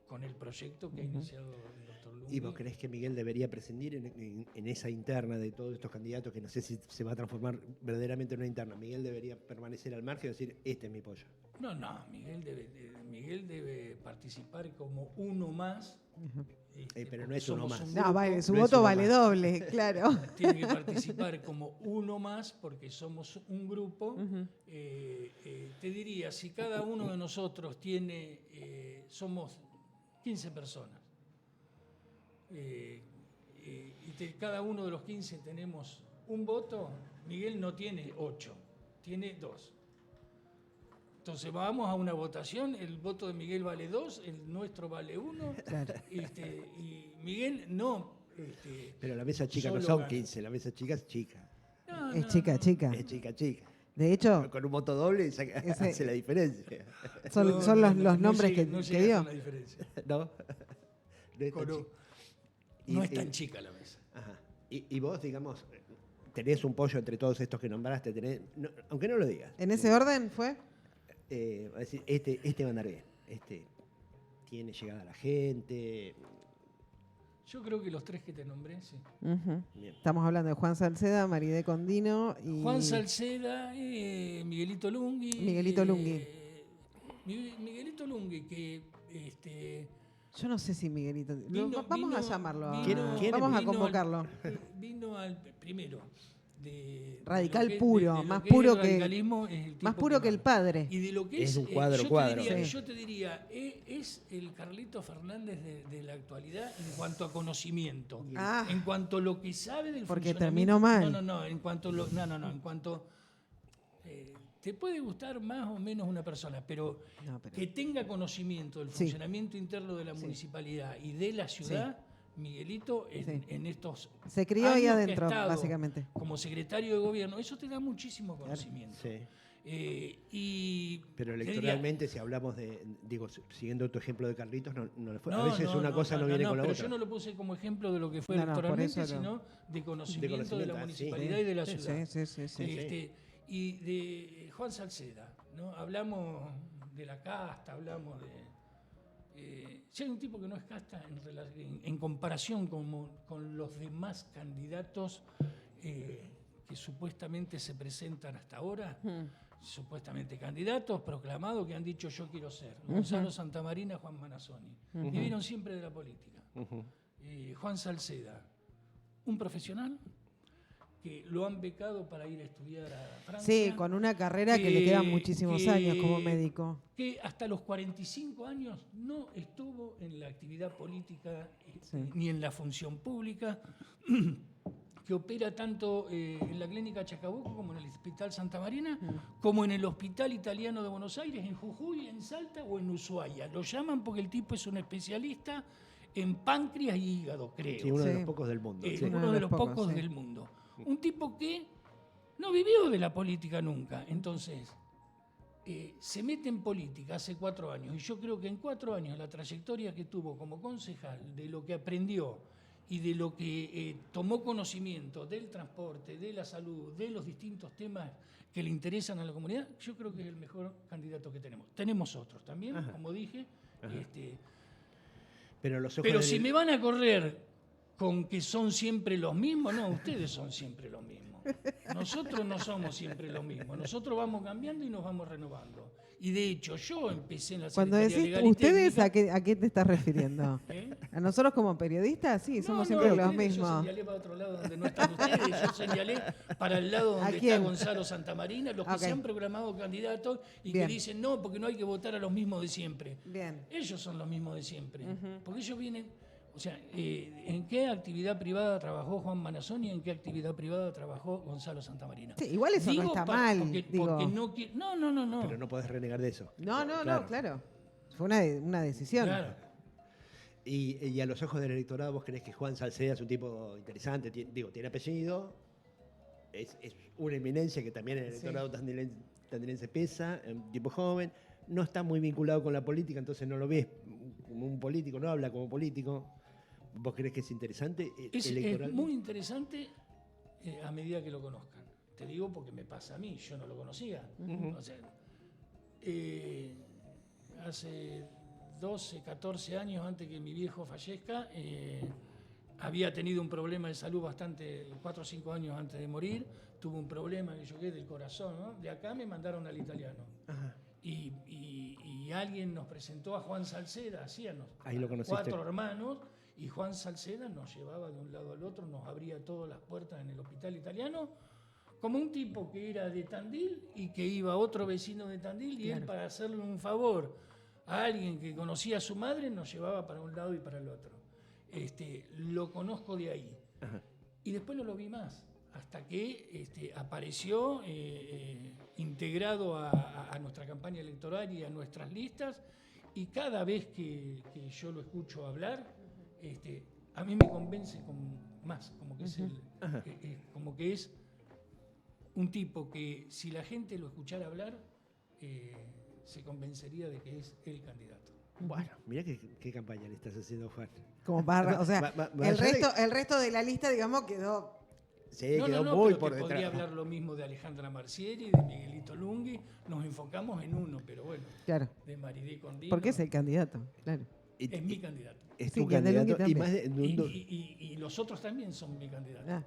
S3: con el proyecto que ha iniciado el doctor Lunghi.
S2: ¿Y vos creés que Miguel debería prescindir en esa interna de todos estos candidatos, que no sé si se va a transformar verdaderamente en una interna? ¿Miguel debería permanecer al margen y decir, este es mi pollo?
S3: No, Miguel debe participar como uno más.
S2: Pero no es uno
S3: somos
S2: más.
S3: un
S1: no,
S3: grupo.
S1: vale, su
S2: no es
S1: voto
S2: uno
S1: vale
S2: más.
S1: doble, claro.
S3: Tiene que participar como uno más porque somos un grupo. Te diría, si cada uno de nosotros somos 15 personas cada uno de los 15 tenemos un voto, Miguel no tiene 8, tiene 2. Entonces vamos a una votación, el voto de Miguel vale 2, el nuestro vale 1,
S1: Claro.
S3: y Miguel no...
S2: Pero la mesa chica no
S3: solo
S2: son
S3: gana.
S2: 15, la mesa chica es chica.
S3: No,
S1: Es
S3: no,
S1: chica,
S3: no.
S1: chica.
S2: Es chica, chica.
S1: De hecho,
S2: Con un voto doble hace la diferencia.
S1: son los nombres que
S3: no
S1: que
S3: llega a
S1: dio.
S3: ser la diferencia.
S2: ¿No? No es tan
S3: Coro.
S2: chica.
S3: No es tan chica la mesa.
S2: Ajá. Y vos, digamos, tenés un pollo entre todos estos que nombraste, aunque no lo digas.
S1: ¿En ese orden fue?
S2: Va a decir, este va a andar bien. Este tiene llegada a la gente.
S3: Yo creo que los tres que te nombré, sí.
S1: Ujú.
S2: Bien.
S1: Estamos hablando de Juan Salceda, Maridé Condino y...
S3: Juan Salceda, Miguelito Lunghi.
S1: Miguelito Lunghi.
S3: Miguelito Lunghi, que
S1: Yo no sé si Miguelito...
S3: Vino-
S1: vamos a
S3: vino-
S1: llamarlo.
S3: vino-
S2: ¿Quién
S1: vamos a
S3: vino
S1: convocarlo.
S3: vino al primero.
S1: Radical
S3: de lo
S1: puro,
S3: de lo
S1: más
S3: que es
S1: puro
S3: el
S1: que-
S3: radicalismo, es el tipo
S1: Más puro que el
S3: manda.
S1: padre.
S3: Y de lo que
S2: Es
S3: es,
S2: un cuadro,
S3: sí.
S1: Sí.
S3: Yo te diría, es el Carlito Fernández de la actualidad en cuanto a conocimiento,
S1: Ah.
S3: en cuanto a lo que sabe del
S1: Porque
S3: funcionamiento.
S1: terminó mal.
S3: No, en cuanto en cuanto te puede gustar más o menos una persona, pero,
S1: No, pero-
S3: que tenga conocimiento del
S1: Sí.
S3: funcionamiento interno de la municipalidad y de la ciudad. Miguelito,
S1: Sí.
S3: en estos
S1: Se crió ahí
S3: años que ha
S1: adentro,
S3: estado
S1: básicamente.
S3: como secretario de gobierno, eso te da muchísimo conocimiento.
S2: Sí.
S3: Te
S2: Pero
S3: diría,
S2: electoralmente, si hablamos siguiendo tu ejemplo de Carlitos, no le fue.
S3: no,
S2: A veces una cosa no viene con la
S3: pero
S2: otra.
S3: yo no lo puse como ejemplo de lo que fue
S1: No, no, por
S3: electoralmente,
S1: eso no.
S3: sino de conocimiento de la
S2: sí.
S3: municipalidad y de la
S1: Sí,
S3: ciudad.
S1: sí.
S3: Y de Juan Salceda, ¿no? Hablamos de la casta, hablamos de... si hay un tipo que no es casta en comparación con los demás candidatos que supuestamente se presentan hasta ahora, supuestamente candidatos proclamados que han dicho yo quiero ser, Gonzalo Santamarina, Juan Manasoni, vivieron siempre de la política. Juan Salceda, un profesional que lo han becado para ir a estudiar a Francia.
S1: Sí, con una carrera que le quedan muchísimos años como médico.
S3: Que hasta los 45 años no estuvo en la actividad política ni en la función pública, que opera tanto en la clínica Chacabuco como en el Hospital Santa Marina, como en el Hospital Italiano de Buenos Aires, en Jujuy, en Salta o en Ushuaia. Lo llaman porque el tipo es un especialista en páncreas y hígado, creo.
S2: Sí, uno de
S1: Sí.
S2: los pocos del mundo. sí.
S3: Uno de los pocos
S1: sí.
S3: del mundo. Un tipo que no vivió de la política nunca. Entonces, se mete en política hace 4 años. Y yo creo que en 4 años la trayectoria que tuvo como concejal, de lo que aprendió y de lo que tomó conocimiento del transporte, de la salud, de los distintos temas que le interesan a la comunidad, yo creo que es el mejor candidato que tenemos. Tenemos otros también, como dije.
S2: Pero los ojos
S3: Pero
S2: del-
S3: si me van a correr con que son siempre los mismos, no, ustedes son siempre los mismos. Nosotros no somos siempre los mismos. Nosotros vamos cambiando y nos vamos renovando. Y de hecho, yo empecé en la
S1: Cuando
S3: Secretaría
S1: decís
S3: Legal y
S1: ustedes,
S3: Técnica.
S1: ¿a qué te estás refiriendo?
S3: ¿Eh?
S1: ¿A nosotros como periodistas? Sí, somos siempre los
S3: ustedes, Yo
S1: mismos.
S3: señalé para otro lado donde no están ustedes. Yo señalé para el lado
S1: ¿A
S3: donde está
S1: quién?
S3: Gonzalo Santamarina, los que
S1: Ok.
S3: se han programado candidatos y
S1: Bien.
S3: que dicen no, porque no hay que votar a los mismos de siempre.
S1: Bien.
S3: Ellos son los mismos de siempre. Porque ellos vienen. O sea, ¿en qué actividad privada trabajó Juan Manasoni y en qué actividad privada trabajó Gonzalo Santamarina?
S1: Sí, igual eso no está mal,
S3: Porque
S1: digo.
S3: no.
S2: Pero no podés renegar de eso.
S1: No,
S2: Claro.
S1: claro. Fue una decisión.
S3: Claro.
S2: Y a los ojos del electorado, ¿vos creés que Juan Salceda es un tipo interesante? Tiene apellido, es una eminencia que también en el electorado tandilense pesa, es un tipo joven, no está muy vinculado con la política, entonces no lo ves como un político, no habla como político. ¿Vos creés que es interesante
S3: Es
S2: electoralmente?
S3: muy interesante a medida que lo conozcan. Te digo porque me pasa a mí, yo no lo conocía. O sea, hace 12, 14 años antes que mi viejo fallezca, había tenido un problema de salud bastante, 4 o 5 años antes de morir, tuvo un problema que yo quedé del corazón, ¿no? De acá me mandaron al italiano.
S2: Ajá.
S3: Y alguien nos presentó a Juan Salceda, hacíamos
S2: Ahí lo conociste.
S3: 4 hermanos, y Juan Salceda nos llevaba de un lado al otro, nos abría todas las puertas en el hospital italiano, como un tipo que era de Tandil y que iba otro vecino de Tandil, y él, para hacerle un favor a alguien que conocía a su madre, nos llevaba para un lado y para el otro. Lo conozco de ahí.
S2: Ajá.
S3: Y después no lo vi más, hasta que apareció integrado a nuestra campaña electoral y a nuestras listas, y cada vez que yo lo escucho hablar, a mí me convence más, como que, como que es un tipo que si la gente lo escuchara hablar, se convencería de que es el candidato.
S2: Bueno, mirá qué campaña le estás haciendo, Juan.
S1: Como para, o sea,
S2: Va-
S1: el resto de la lista, digamos, quedó.
S2: Sí, quedó muy
S3: pero
S2: por
S3: te
S2: detrás.
S3: podría hablar lo mismo de Alejandra Marcieri, de Miguelito Lungui. Nos enfocamos en uno, pero bueno,
S1: Claro.
S3: de Maridé Condino.
S1: Porque es el candidato, claro.
S3: Es mi candidato.
S2: Es
S1: Sí,
S2: tu
S1: y el de Lungui
S2: candidato. Y
S1: también.
S2: más de,
S3: Y los otros también son mi candidato.
S1: Ah,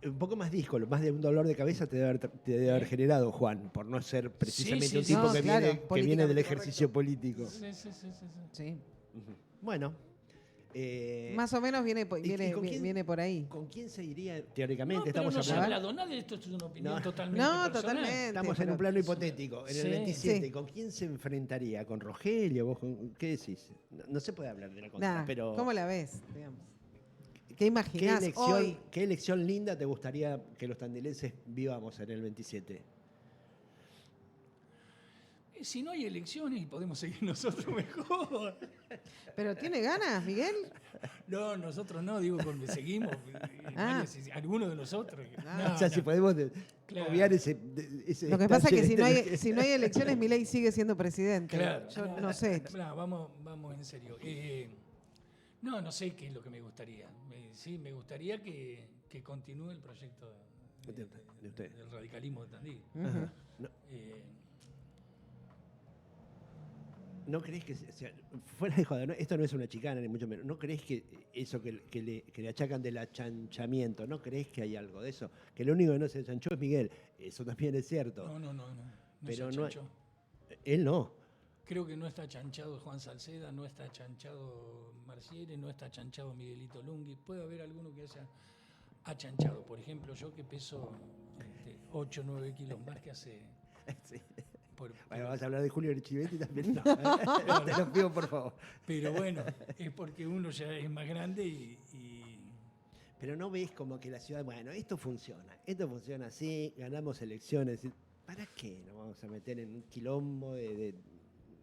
S2: un poco más díscolo, más de un dolor de cabeza te debe haber generado, Juan, por no ser precisamente
S3: Sí,
S2: un
S3: sí,
S2: tipo
S1: sí.
S2: que,
S1: No, claro,
S2: viene del
S1: políticamente
S2: ejercicio político.
S3: Sí.
S1: sí.
S2: Bueno,
S1: Más o menos viene,
S2: ¿y con quién-
S1: viene por ahí.
S2: ¿Con quién se iría
S3: No,
S2: teóricamente?
S3: pero
S2: Estamos
S3: no se ha
S2: hablando.
S3: hablado nada de esto, es una opinión
S2: No.
S3: totalmente
S1: No,
S3: personal.
S1: totalmente.
S2: Estamos en un plano hipotético. En
S3: Sí.
S2: el 27,
S1: Sí.
S2: ¿con quién se enfrentaría? ¿Con Rogelio? ¿Qué decís? No se puede hablar de la contra,
S1: Nah,
S2: pero
S1: ¿cómo la ves? Digamos? ¿Qué
S2: ¿qué
S1: imaginás hoy?
S2: ¿qué elección linda te gustaría que los tandilenses vivamos en el 27?
S3: Si no hay elecciones y podemos seguir nosotros mejor.
S1: ¿Pero tiene ganas, Miguel?
S3: No, nosotros no, digo, cuando seguimos,
S1: Ah.
S3: alguno de nosotros.
S1: Ah.
S2: O sea, si podemos
S3: Claro.
S2: obviar ese
S1: Lo que pasa es que
S2: detalle
S1: si no hay,
S2: de-
S1: si no hay elecciones, Milei sigue siendo presidente.
S3: Claro.
S1: Yo no sé.
S3: Vamos en serio. No sé qué es lo que me gustaría. Sí, me gustaría que continúe el proyecto
S2: De usted.
S3: del radicalismo de Tandil.
S2: Ajá. No,
S3: Eh,
S2: ¿no crees que, fuera de joda, esto no es una chicana ni mucho menos, ¿no crees que eso que le achacan del achanchamiento, ¿no crees que hay algo de eso? Que lo único que no se achanchó es Miguel, eso también es cierto.
S3: no
S2: Pero
S3: se
S2: no-
S3: achanchó.
S2: Él no.
S3: Creo que no está chanchado Juan Salceda, no está chanchado Marciere, no está chanchado Miguelito Lungui. Puede haber alguno que haya achanchado. Por ejemplo, yo que peso 8 o 9 kilos más que hace...
S2: Sí.
S3: por-
S2: Bueno, vamos a hablar de Julio Archivetti también. No. Te lo pido, por favor.
S3: Pero bueno, es porque uno ya es más grande y
S2: Pero no ves como que la ciudad, bueno, esto funciona así, ganamos elecciones. ¿Para qué nos vamos a meter en un quilombo de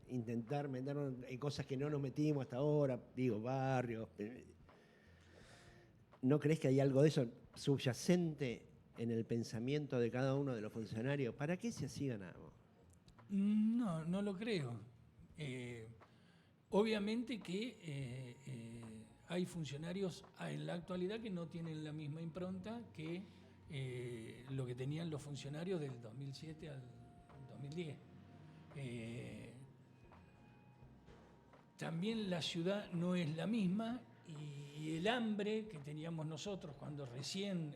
S2: intentar meternos en cosas que no nos metimos hasta ahora? Digo, barrios. ¿No crees que hay algo de eso subyacente en el pensamiento de cada uno de los funcionarios? ¿Para qué si así ganamos?
S3: no lo creo. Obviamente que hay funcionarios en la actualidad que no tienen la misma impronta que lo que tenían los funcionarios del 2007 al 2010. También la ciudad no es la misma y el hambre que teníamos nosotros cuando recién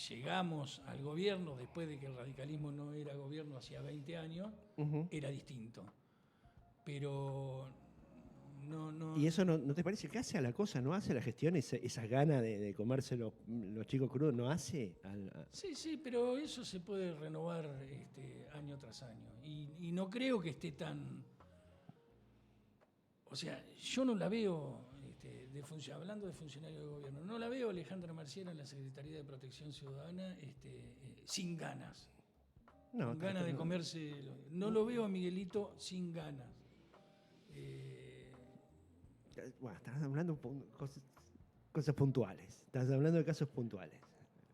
S3: llegamos al gobierno, después de que el radicalismo no era gobierno hacía 20 años, era distinto. Pero no...
S2: ¿Y eso no te parece que hace a la cosa? ¿No hace a la gestión esas ganas de comerse los chicos crudos? ¿No hace?
S3: Sí, pero eso se puede renovar año tras año. Y no creo que esté tan... O sea, yo no la veo, hablando de funcionarios de gobierno, no la veo a Alejandra Marciera en la Secretaría de Protección Ciudadana sin ganas.
S2: No,
S3: Con ganas de comerse... No lo veo a Miguelito sin ganas.
S2: Bueno, estás hablando cosas puntuales. Estás hablando de casos puntuales.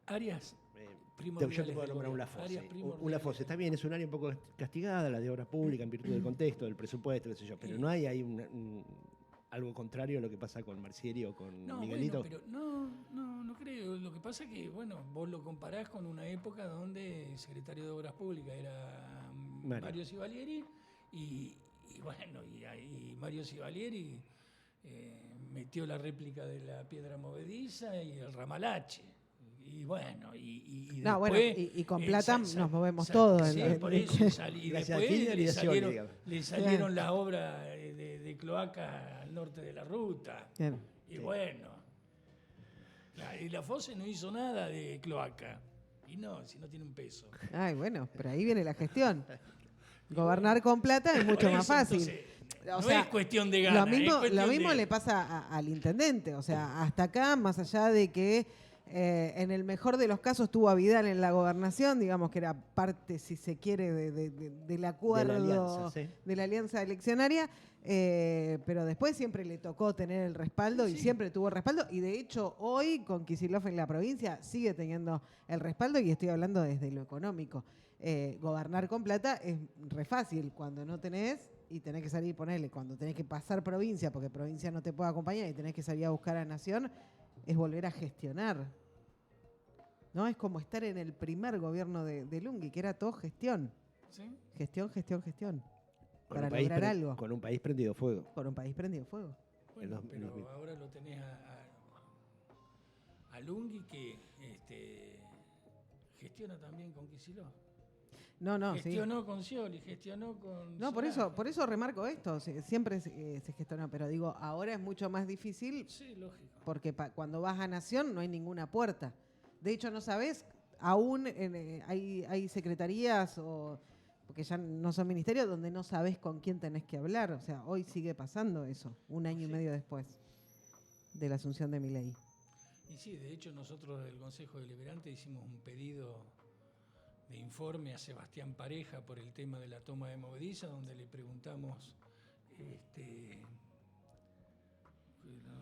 S3: Áreas
S2: Yo
S3: primordiales
S2: te puedo
S3: del
S2: nombrar un
S3: gobierno, áreas
S2: Lafose.
S3: primordiales.
S2: Un Lafose. Está bien, es un área un poco castigada, la de obras públicas, en virtud del contexto, del presupuesto, qué sé yo. Pero no hay ahí algo contrario a lo que pasa con Marcieri o con
S3: No,
S2: Miguelito.
S3: bueno, pero no creo. Lo que pasa es que, bueno, vos lo comparás con una época donde el secretario de Obras Públicas era Mario Sivalieri y bueno, y Mario Sivalieri metió la réplica de la piedra movediza y el ramalache. Y bueno, y
S1: No, bueno,
S3: después,
S1: y con plata
S3: sa-
S1: nos movemos
S3: sa-
S1: todos.
S3: Sí, por eso. Y
S2: Gracias a
S3: después
S2: Kirchner y a Scioli, digamos.
S3: le salieron las obras de cloaca al norte de la ruta.
S1: Bien.
S3: Y bueno, y la FOSE no hizo nada de cloaca. Y no, si no tiene un peso.
S1: Ay, bueno, pero ahí viene la gestión. Gobernar con plata es mucho
S3: Por
S1: más
S3: eso,
S1: fácil.
S3: entonces,
S1: O
S3: no
S1: sea,
S3: es cuestión de ganas.
S1: Lo mismo le pasa al intendente. O sea, hasta acá, más allá de que en el mejor de los casos tuvo a Vidal en la gobernación, digamos que era parte, si se quiere, del acuerdo
S2: de la alianza
S1: eleccionaria, pero después siempre le tocó tener el respaldo y siempre tuvo el respaldo. Y de hecho, hoy con Kicillof en la provincia sigue teniendo el respaldo y estoy hablando desde lo económico. Gobernar con plata es re fácil cuando no tenés y tenés que salir y ponerle, cuando tenés que pasar provincia porque provincia no te puede acompañar y tenés que salir a buscar a Nación, es volver a gestionar. ¿No? Es como estar en el primer gobierno de Lungui, que era todo gestión.
S3: ¿Sí?
S1: Gestión.
S2: Con
S1: Para
S2: un país
S1: lograr algo.
S2: Con un país prendido fuego.
S1: Con un país prendido fuego.
S3: Bueno,
S2: En los
S3: pero ahora lo tenés a Lungui que gestiona también con Kicillof.
S1: No, no, sí.
S3: Gestionó con Scioli, gestionó con...
S1: No,
S3: Solari.
S1: por eso remarco esto. Siempre se gestionó, pero digo, ahora es mucho más difícil
S3: Sí, lógico.
S1: porque cuando vas a Nación no hay ninguna puerta. De hecho, no sabes, aún hay secretarías porque ya no son ministerios donde no sabes con quién tenés que hablar. O sea, hoy sigue pasando eso, un año y medio después de la asunción de Milei.
S3: Y sí, de hecho nosotros del Consejo Deliberante hicimos un pedido de informe a Sebastián Pareja por el tema de la toma de Movediza, donde le preguntamos,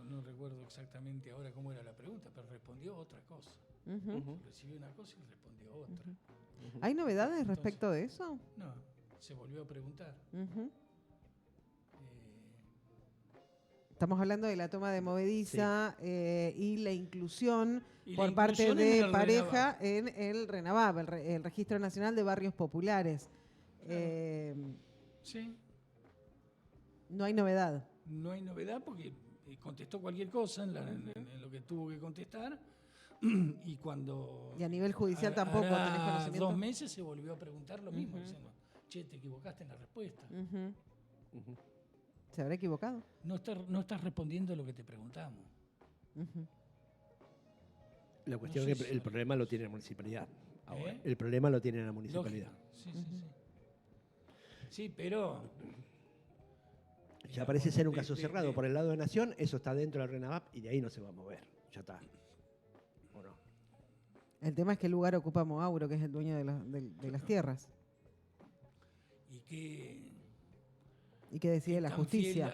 S3: no recuerdo exactamente ahora cómo era la pregunta, pero respondió otra cosa. Recibió una cosa y respondió otra.
S1: ¿Hay novedades
S3: Entonces,
S1: respecto de eso?
S3: No, se volvió a preguntar.
S1: Estamos hablando de la toma de Movediza y la inclusión
S3: Y
S1: por
S3: la
S1: parte
S3: inclusión en
S1: de
S3: el
S1: Pareja en el RENAVAP, el Registro Nacional de Barrios Populares.
S3: Sí,
S1: No hay novedad.
S3: no hay novedad porque contestó cualquier cosa en lo que tuvo que contestar y cuando...
S1: Y a nivel judicial tampoco
S3: hará
S1: tenés conocimiento.
S3: 2 meses se volvió a preguntar lo mismo, diciendo, che, te equivocaste en la respuesta.
S1: ¿Se habrá equivocado?
S3: No estás respondiendo lo que te preguntamos.
S2: La cuestión
S3: No
S2: es
S3: sé
S2: que
S3: si-
S2: el problema lo tiene la municipalidad. Ahora,
S3: ¿Eh?
S2: el problema lo tiene la municipalidad.
S3: Lógico. Sí, sí, sí. Sí, pero...
S2: Ya parece ser un caso
S3: de-
S2: cerrado.
S3: de-
S2: Por el lado de Nación, eso está dentro del RENAVAP y de ahí no se va a mover. Ya está. ¿O no?
S1: El tema es que el lugar ocupa Moauro, que es el dueño de las tierras.
S3: Y que...
S1: Y que decide la
S3: tan fiel
S1: justicia.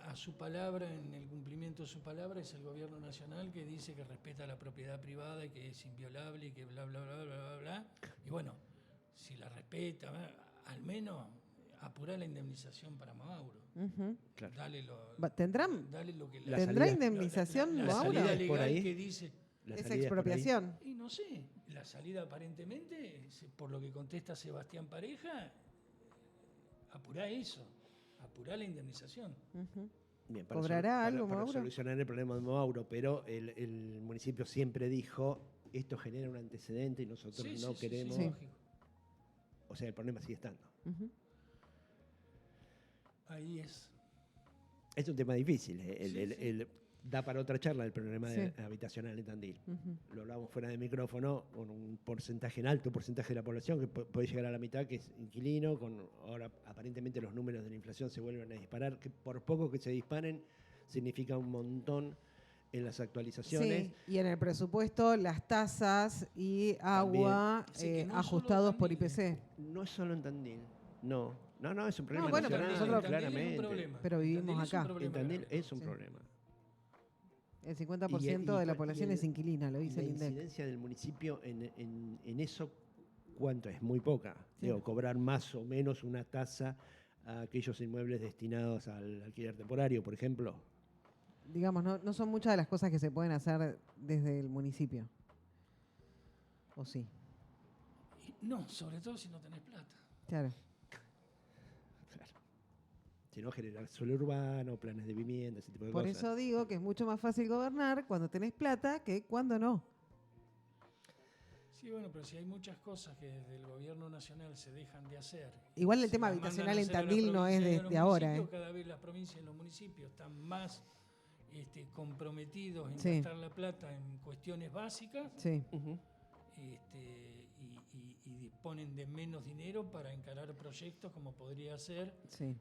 S3: a su palabra, en el cumplimiento de su palabra, es el gobierno nacional que dice que respeta la propiedad privada y que es inviolable y que bla, bla, bla, bla, bla, bla. Y bueno, si la respeta, al menos apurar la indemnización para Mauro.
S2: Claro.
S3: Dale lo que
S2: La
S1: ¿Tendrá
S2: salida-
S1: indemnización
S3: la
S1: Mauro?
S3: salida
S2: es por
S3: legal
S2: ahí.
S3: que dice...
S2: La
S1: Es
S2: salida por ahí.
S1: expropiación.
S3: Y no sé, la salida aparentemente, por lo que contesta Sebastián Pareja, apurá eso, apurá la indemnización.
S2: Bien,
S1: ¿Cobrará algo,
S2: para
S1: Mauro?
S2: solucionar el problema de Mauro, pero el municipio siempre dijo, esto genera un antecedente y nosotros
S3: Sí,
S2: no
S3: sí, sí,
S2: queremos.
S3: sí, lógico.
S2: O sea, el problema sigue estando.
S3: Ahí es.
S2: Es un tema difícil.
S3: Sí.
S2: Da para otra charla el problema
S1: Sí.
S2: habitacional en Tandil. Lo hablamos fuera de micrófono, con un porcentaje, en alto porcentaje de la población, que puede llegar a la mitad, que es inquilino, ahora aparentemente los números de la inflación se vuelven a disparar, que por poco que se disparen, significa un montón en las actualizaciones.
S1: Sí, y en el presupuesto las tasas y agua
S3: Sí, que no es
S1: ajustados
S3: solo
S1: por
S3: Tandil,
S1: IPC.
S2: No es solo en Tandil, no, es un problema
S1: bueno, pero
S2: nacional,
S1: nosotros-
S2: claramente.
S3: Es un problema.
S1: Pero vivimos
S3: Tandil es un
S1: acá.
S3: problema
S2: En Tandil
S3: grave.
S2: es un
S1: Sí.
S2: problema.
S1: El 50% de la población es inquilina, lo
S2: Y
S1: dice
S2: la
S1: el INDEC.
S2: incidencia del municipio en eso, ¿cuánto es? Muy poca.
S1: Sí.
S2: Digo, cobrar más o menos una tasa a aquellos inmuebles destinados al alquiler temporario, por ejemplo.
S1: Digamos, no son muchas de las cosas que se pueden hacer desde el municipio. ¿O sí?
S3: No, sobre todo si no tenés plata.
S1: Claro.
S2: Claro. Si no, generar suelo urbano, planes de vivienda, ese tipo de
S1: Por
S2: cosas.
S1: eso digo que es mucho más fácil gobernar cuando tenés plata que cuando no.
S3: Sí, bueno, pero si hay muchas cosas que desde el gobierno nacional se dejan de hacer.
S1: Igual el
S3: se
S1: tema
S3: las mandan
S1: habitacional
S3: a
S1: en
S3: hacer a la
S1: Tandil no es
S3: provincia y a
S1: de
S3: los
S1: ahora,
S3: municipios, Cada vez las provincias y los municipios están más comprometidos en
S1: Sí.
S3: gastar la plata en cuestiones básicas
S1: Sí.
S2: Ujú.
S3: y disponen de menos dinero para encarar proyectos como podría ser
S1: Sí.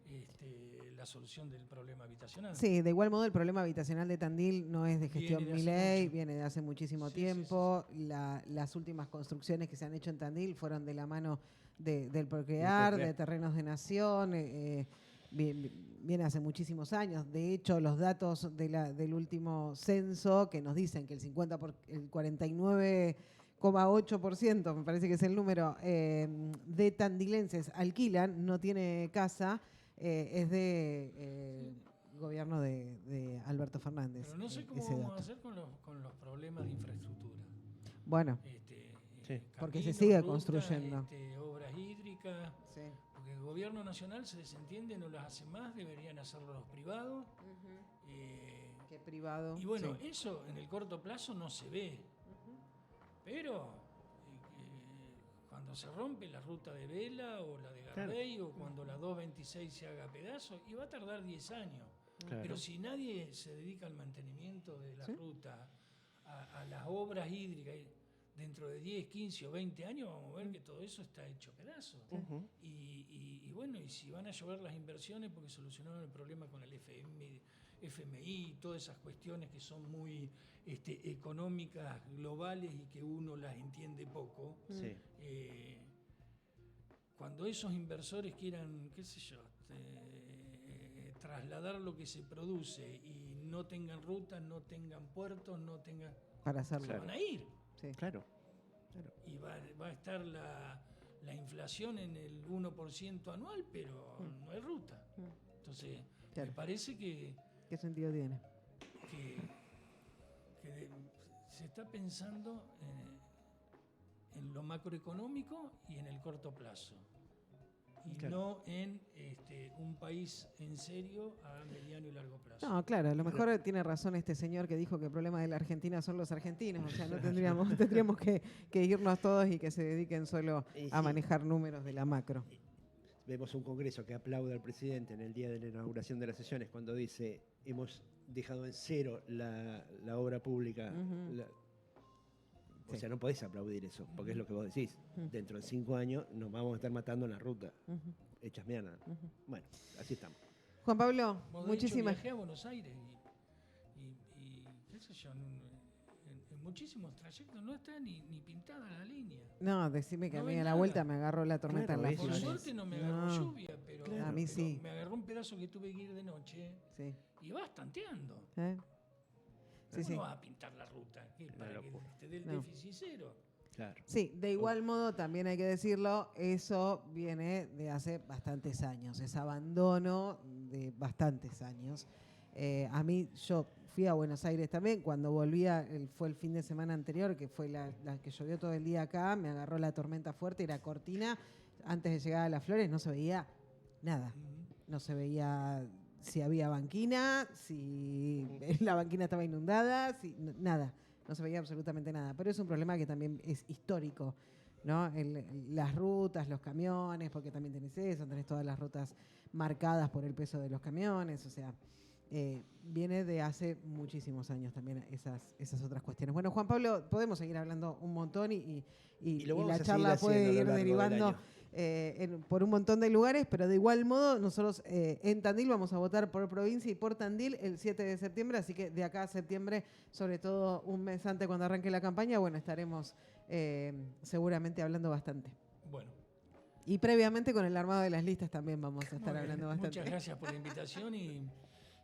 S3: la solución del problema habitacional.
S1: Sí, de igual modo el problema habitacional de Tandil no es de gestión
S3: Viene de hace
S1: Milei,
S3: mucho.
S1: viene de hace muchísimo
S3: Sí, sí,
S1: tiempo. Las últimas construcciones que se han hecho en Tandil fueron de la mano del Procrear, de Terrenos de Nación, viene hace muchísimos años. De hecho, los datos del último censo que nos dicen que el 49,8%, me parece que es el número, de tandilenses alquilan, no tiene casa, es de gobierno de Alberto Fernández.
S3: Pero no sé cómo
S1: ese
S3: vamos a
S1: dato.
S3: hacer con los problemas de infraestructura.
S1: Bueno,
S2: Sí.
S1: Porque se
S3: caminos, rutas,
S1: construyendo.
S3: Obras hídricas,
S1: sí.
S3: porque el gobierno nacional se desentiende, no las hace más, deberían hacerlo los privados.
S1: Qué privado.
S3: Y bueno,
S1: sí.
S3: eso en el corto plazo no se ve. Pero cuando cuando se rompe la ruta de Vela o la de Garbey, o cuando la 226 se haga pedazo, y va a tardar 10 años.
S2: Claro.
S3: Pero si nadie se dedica al mantenimiento de la ruta, a las obras hídricas, dentro de 10, 15 o 20 años vamos a ver que todo eso está hecho pedazos. Y bueno, y si van a llover las inversiones porque solucionaron el problema con el FMI, todas esas cuestiones que son muy económicas, globales y que uno las entiende poco.
S2: Sí.
S3: Cuando esos inversores quieran, qué sé yo, trasladar lo que se produce y no tengan rutas, no tengan puertos, no tengan...
S1: Para hacerlo.
S3: Se van a ir.
S1: Sí.
S2: Claro.
S3: Y va a estar la inflación en el 1% anual, pero no hay ruta. Entonces,
S1: Claro.
S3: me parece que
S1: ¿Qué sentido tiene?
S3: se está pensando en lo macroeconómico y en el corto plazo. Y
S2: Claro.
S3: no en un país en serio a mediano y largo plazo.
S1: No, claro, a lo mejor tiene razón este señor que dijo que el problema de la Argentina son los argentinos. O sea, no tendríamos que irnos todos y que se dediquen solo a manejar números de la macro.
S2: Vemos un Congreso que aplaude al presidente en el día de la inauguración de las sesiones cuando dice hemos dejado en cero la obra pública. O sea, no podés aplaudir eso, porque es lo que vos decís. Dentro de 5 años nos vamos a estar matando en la ruta. Hechas mierda. Bueno, así estamos.
S1: Juan Pablo,
S3: Vos, de
S1: muchísimas
S3: hecho, viajé a Buenos Aires y qué sé yo, en muchísimos trayectos no está ni pintada la línea.
S1: No, decime que
S3: No
S1: a mí
S3: ves
S1: a la
S3: nada.
S1: vuelta me agarró la tormenta
S2: Claro,
S1: en las
S2: eso
S3: Por
S2: es.
S1: flores.
S3: suerte no me agarró
S1: No.
S3: lluvia, pero,
S1: A mí
S3: pero
S1: sí.
S3: me agarró un pedazo que tuve que ir de noche
S1: Sí.
S3: y vas tanteando.
S1: ¿Eh? Sí,
S3: ¿Cómo
S1: sí.
S3: no vas a pintar la ruta? ¿Qué, para que
S2: locura.
S3: te dé el
S1: No.
S3: déficit cero.
S2: Claro.
S1: Sí, de igual modo también hay que decirlo, eso viene de hace bastantes años, es abandono de bastantes años. A mí, yo fui a Buenos Aires también, cuando volvía, fue el fin de semana anterior, que fue la que llovió todo el día acá, me agarró la tormenta fuerte y la cortina, antes de llegar a Las Flores no se veía nada, no se veía si había banquina, si la banquina estaba inundada, nada. No se veía absolutamente nada. Pero es un problema que también es histórico, ¿no? Las rutas, los camiones, porque también tenés eso, tenés todas las rutas marcadas por el peso de los camiones, o sea, viene de hace muchísimos años también esas otras cuestiones. Bueno, Juan Pablo, podemos seguir hablando un montón y
S2: lo vamos
S1: la
S2: a seguir
S1: charla puede
S2: haciendo a lo
S1: ir
S2: largo del
S1: derivando
S2: año.
S1: por un montón de lugares, pero de igual modo nosotros en Tandil vamos a votar por provincia y por Tandil el 7 de septiembre, así que de acá a septiembre, sobre todo un mes antes cuando arranque la campaña, bueno, estaremos seguramente hablando bastante.
S3: Bueno.
S1: Y previamente con el armado de las listas también vamos a estar hablando bastante.
S3: Muchas gracias por la invitación y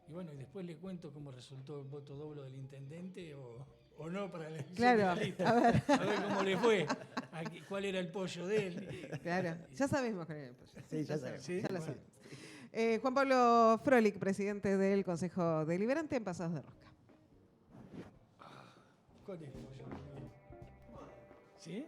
S3: bueno, y después le cuento cómo resultó el voto doble del intendente o no para la elección
S1: Claro,
S3: de la lista. A ver cómo le fue, cuál era el pollo de él.
S1: Claro, ya sabemos con el pollo.
S2: Sí, ya sabemos.
S3: Sí,
S1: Ya lo
S3: bueno.
S1: sabemos. Juan Pablo Froelich, presidente del Consejo Deliberante en Pasados de Rosca.
S3: ¿Cuál es el pollo? ¿Sí?